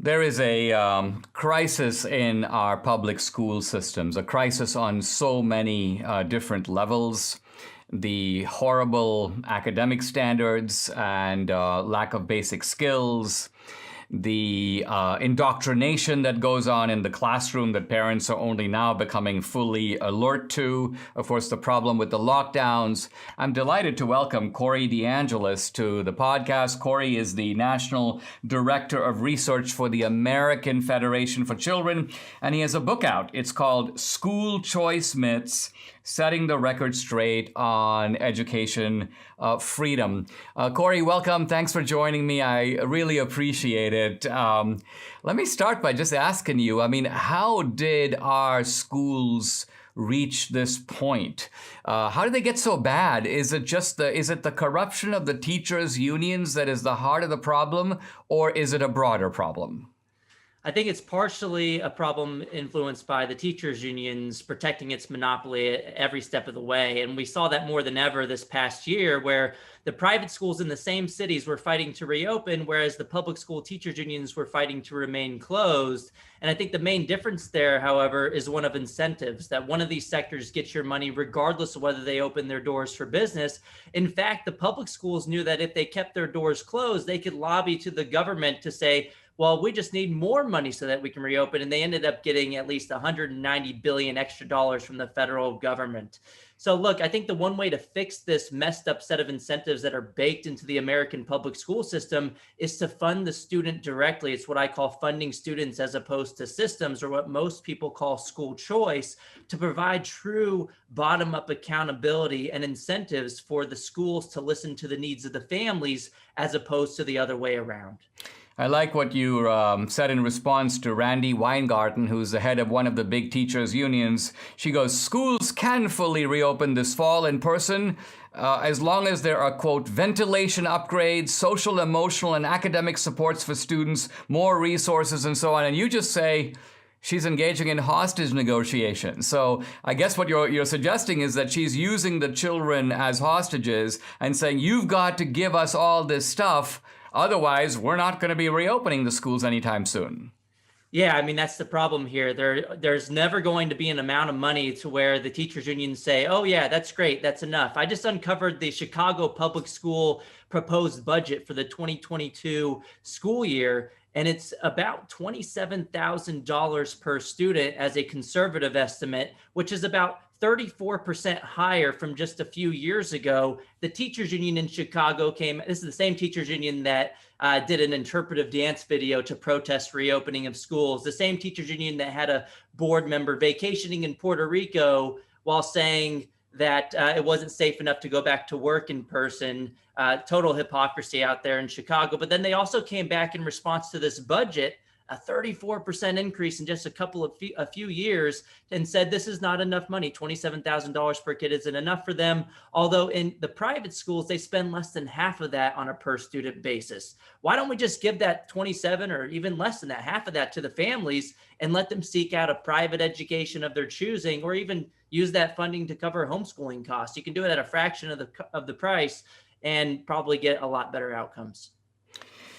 There is a crisis in our public school systems, a crisis on so many different levels. The horrible academic standards and lack of basic skills, the indoctrination that goes on in the classroom that parents are only now becoming fully alert to. Of course, the problem with the lockdowns. I'm delighted to welcome Corey DeAngelis to the podcast. Corey is the National Director of Research for the American Federation for Children, and he has a book out. It's called School Choice Myths: Setting the Record Straight on Education Freedom. Corey, welcome. Thanks for joining me. I really appreciate it. Let me start by just asking you, how did our schools reach this point? How did they get so bad? Is it the corruption of the teachers' unions that is the heart of the problem, or is it a broader problem? I think it's partially a problem influenced by the teachers' unions protecting its monopoly at every step of the way. And we saw that more than ever this past year, where the private schools in the same cities were fighting to reopen, whereas the public school teachers' unions were fighting to remain closed. And I think the main difference there, however, is one of incentives, that one of these sectors gets your money regardless of whether they open their doors for business. In fact, the public schools knew that if they kept their doors closed, they could lobby to the government to say, well, we just need more money so that we can reopen. And they ended up getting at least $190 billion extra dollars from the federal government. So look, I think the one way to fix this messed up set of incentives that are baked into the American public school system is to fund the student directly. It's what I call funding students as opposed to systems, or what most people call school choice, to provide true bottom-up accountability and incentives for the schools to listen to the needs of the families as opposed to the other way around. I like what you said in response to Randi Weingarten, who's the head of one of the big teachers' unions. She goes, schools can fully reopen this fall in person as long as there are, quote, ventilation upgrades, social, emotional, and academic supports for students, more resources, and so on. And you just say she's engaging in hostage negotiations. So I guess what you're suggesting is that she's using the children as hostages and saying, you've got to give us all this stuff. Otherwise, we're not going to be reopening the schools anytime soon. Yeah, that's the problem here. There's never going to be an amount of money to where the teachers unions say, oh yeah, that's great, that's enough. I just uncovered the Chicago Public School proposed budget for the 2022 school year, and it's about $27,000 per student as a conservative estimate, which is about 34% higher from just a few years ago. The teachers union in Chicago this is the same teachers union that did an interpretive dance video to protest reopening of schools. The same teachers union that had a board member vacationing in Puerto Rico while saying that it wasn't safe enough to go back to work in person. Total hypocrisy out there in Chicago. But then they also came back in response to this budget, a 34% increase in just a few years, and said this is not enough money. $27,000 per kid isn't enough for them. Although in the private schools, they spend less than half of that on a per student basis. Why don't we just give that 27 or even less than that, half of that, to the families and let them seek out a private education of their choosing, or even use that funding to cover homeschooling costs? You can do it at a fraction of the price and probably get a lot better outcomes.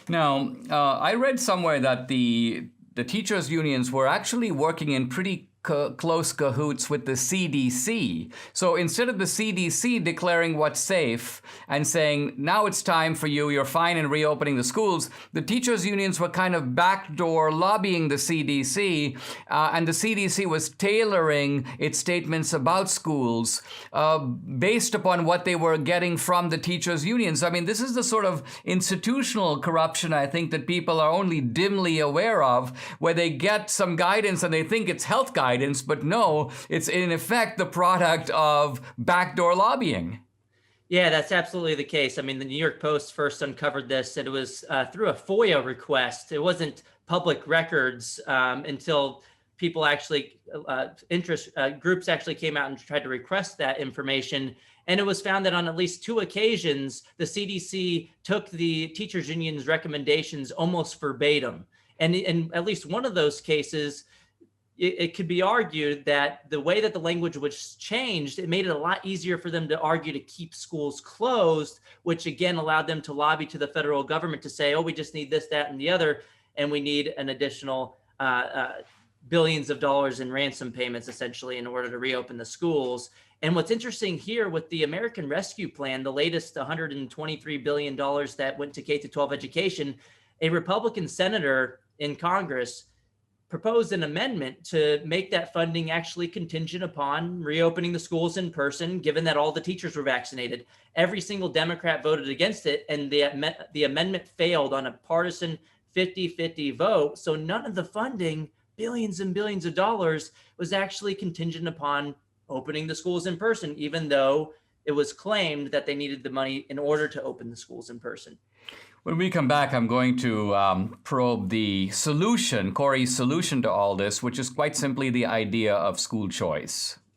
Now, I read somewhere that the teachers' unions were actually working in pretty close cahoots with the CDC. So instead of the CDC declaring what's safe and saying, now it's time for you, you're fine in reopening the schools, the teachers' unions were kind of backdoor lobbying the CDC, and the CDC was tailoring its statements about schools based upon what they were getting from the teachers' unions. This is the sort of institutional corruption, I think, that people are only dimly aware of, where they get some guidance and they think it's health guidance, but no, it's in effect the product of backdoor lobbying. Yeah, that's absolutely the case. The New York Post first uncovered this, and it was through a FOIA request. It wasn't public records until people actually, groups actually came out and tried to request that information. And it was found that on at least 2 occasions, the CDC took the teachers union's recommendations almost verbatim. And in at least one of those cases, it could be argued that the way that the language was changed, it made it a lot easier for them to argue to keep schools closed, which again allowed them to lobby to the federal government to say, oh, we just need this, that, and the other. and we need an additional billions of dollars in ransom payments, essentially, in order to reopen the schools. And what's interesting here with the American Rescue Plan, the latest $123 billion that went to K-12 education, a Republican senator in Congress proposed an amendment to make that funding actually contingent upon reopening the schools in person, given that all the teachers were vaccinated. Every single Democrat voted against it, and the amendment failed on a partisan 50-50 vote. So none of the funding, billions and billions of dollars, was actually contingent upon opening the schools in person, even though it was claimed that they needed the money in order to open the schools in person. When we come back, I'm going to probe the solution, Corey's solution to all this, which is quite simply the idea of school choice.